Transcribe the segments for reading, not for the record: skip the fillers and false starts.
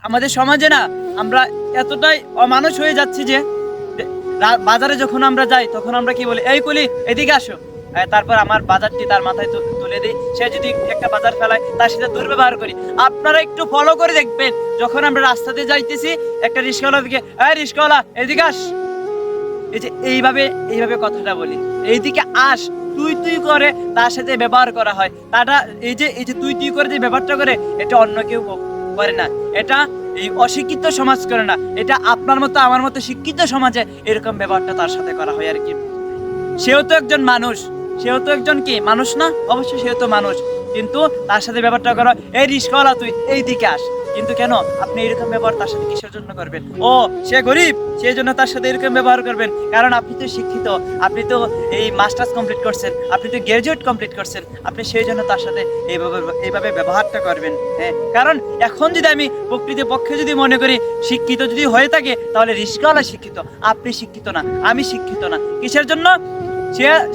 আমাদের সমাজে না আমরা এতটাই অমানুষ হয়ে যাচ্ছি যে বাজারে যখন আমরা যাই তখন আমরা কি বলি, এই কুলি এদিকে আসো। তারপর আমার বাজারটি তার মাথায় তুলে দিই। সে যদি একটা বাজার ফেলায় তার সাথে দুর্ব্যবহার করি। আপনারা একটু ফলো করে দেখবেন, যখন আমরা রাস্তাতে যাইতেছি একটা রিস্কাওয়ালা দিকে, এই রিস্কাওয়ালা এদিকে আস, এই যে এইভাবে কথাটা বলি, এইদিকে আস, তুই তুই করে তার সাথে ব্যবহার করা হয়। তারা এই যে তুই তুই করে যে ব্যবহারটা করে, এটা অন্য কেউ করে না, এটা এই অশিক্ষিত সমাজ করে না, এটা আপনার মতো আমার মতো শিক্ষিত সমাজে এরকম ব্যবহারটা তার সাথে করা হয় আর কি। সেও তো একজন মানুষ, সেও তো একজন কি মানুষ না? অবশ্যই সেও তো মানুষ, কিন্তু তার সাথে ব্যাপারটা করা, এই রিস্কাওয়ালা তুই এই দিকে আস। কিন্তু কেন আপনি এরকম ব্যবহার তার সাথে কিসের জন্য করবেন? ও সে গরিব, সেই জন্য তার সাথে এরকম ব্যবহার করবেন। কারণ আপনি তো শিক্ষিত, আপনি তো এই মাস্টার্স কমপ্লিট করছেন, আপনি তো গ্রাজুয়েট কমপ্লিট করছেন, আপনি সেই জন্য তার সাথে এইভাবে ব্যবহারটা করবেন। হ্যাঁ, কারণ এখন যদি আমি প্রকৃতপক্ষে যদি মনে করি শিক্ষিত যদি হয়ে থাকে, তাহলে রিস্কাওয়ালা শিক্ষিত, আপনি শিক্ষিত না, আমি শিক্ষিত না। কিসের জন্য?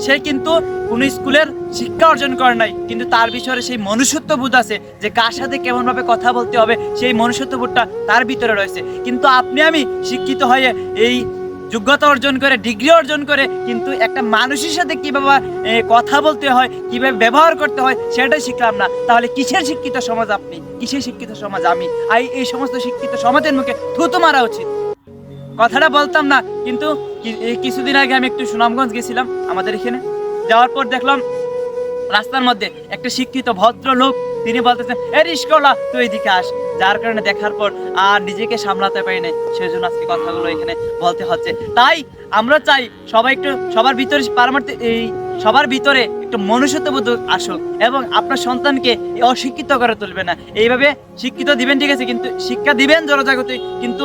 সে কিন্তু কোন স্কুলের শিক্ষা অর্জন করে নাই, কিন্তু তার বিষয়ে সেই মনুষ্যত্ব বোধ আছে, যে কার সাথে কেমন ভাবে কথা বলতে হবে, সেই মনুষ্যত্ব বোধটা তার ভিতরে রয়েছে। কিন্তু আপনি আমি শিক্ষিত হয়ে এই যোগ্যতা অর্জন করে, ডিগ্রি অর্জন করে, কিন্তু একটা মানুষের সাথে কিভাবে কথা বলতে হয়, কিভাবে ব্যবহার করতে হয়, সেটাই শিখলাম না। তাহলে কিসের শিক্ষিত সমাজ আপনি, কিসের শিক্ষিত সমাজ আমি? এই সমস্ত শিক্ষিত সমাজের মুখে থুতু মারা উচিত। কথাটা বলতাম না, কিন্তু এই কিছুদিন আগে আমি একটু সুনামগঞ্জ গেছিলাম আমাদের এখানে। যাওয়ার পর দেখলাম রাস্তার মধ্যে একটা শিক্ষিত ভদ্র লোক, তিনি বলতেছেন, এ রিস্কাওয়ালা তুই এদিকে আস। যার কারণে দেখার পর আর নিজেকে সামলাতে পারি নাই, সেই জন্য আজকে কথাগুলো এখানে বলতে হচ্ছে। তাই আমরা চাই সবাই একটু সবার ভিতরে সবার ভিতরে একটু মনুষ্যত্ববোধ আসুক, এবং আপনার সন্তানকে অশিক্ষিত করে তুলবে না। এইভাবে শিক্ষিত দিবেন, ঠিক আছে, কিন্তু শিক্ষা দিবেন জনজাগতে, কিন্তু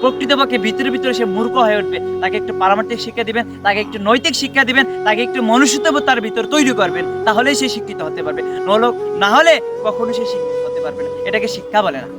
প্রকৃতপক্ষে ভিতরে ভিতরে সে মূর্খ হয়ে উঠবে। তাকে একটু পারমার্থিক শিক্ষা দিবেন, তাকে একটু নৈতিক শিক্ষা দিবেন, তাকে একটু মনুষ্যত্ববোধ তার ভিতর তৈরি করবেন, তাহলেই সে শিক্ষিত হতে পারবে। না হলে কখনো সে শিক্ষিত হতে পারবে না। এটাকে শিক্ষা বলে না।